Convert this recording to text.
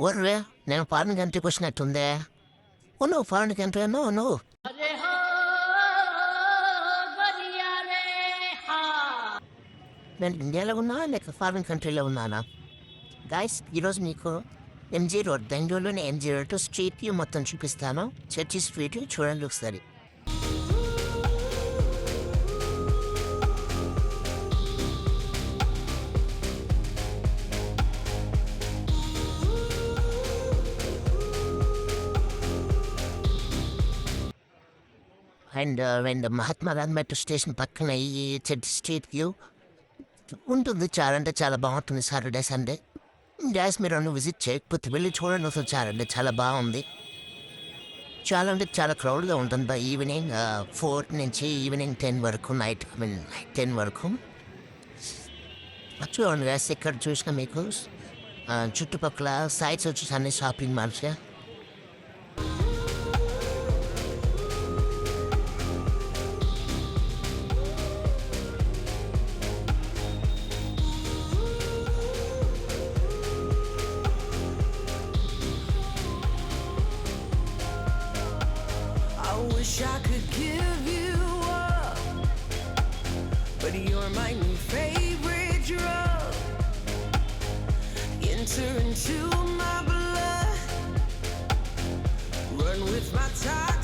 ఒర్రే నేను ఫారిన్ కంట్రీకి వచ్చినట్టుందే. ఓ నువ్వు ఫారిన్ కంట్రీ నో నువ్వు నేను ఇండియాలో ఉన్నా లేక ఫారిన్ కంట్రీలో ఉన్నానా? గాయస్ ఈరోజు మీకు ఎంజీ రోడ్ బెంగళూరులోని ఎంజీ రోడ్ స్ట్రీట్ వ్యూ మొత్తం చూపిస్తాను. చర్చి స్ట్రీట్ చూడండి ఒకసారి. And Mahatma Gandhi metro station పక్కన ఈ చర్చి స్ట్రీట్ వ్యూ ఉంటుంది. చాలా అంటే చాలా బాగుంటుంది సాటర్డే సండే. గ్యాస్ మీరు అన్ని విజిట్ చేయకపోతే వెళ్ళి చూడండి అసలు. చాలా అంటే చాలా బాగుంది. చాలా అంటే చాలా క్రౌడ్గా ఉంటుంది బై ఈవినింగ్ 4 నుంచి ఈవినింగ్ 10 వరకు, నైట్ 10 వరకు. చూడండి గ్యాస్ ఇక్కడ చూసిన మీకు చుట్టుపక్కల సైట్స్ వచ్చేసి అన్ని shopping malls. I wish I could give you up, but you're my new favorite drug. Enter into my blood, run with my tide.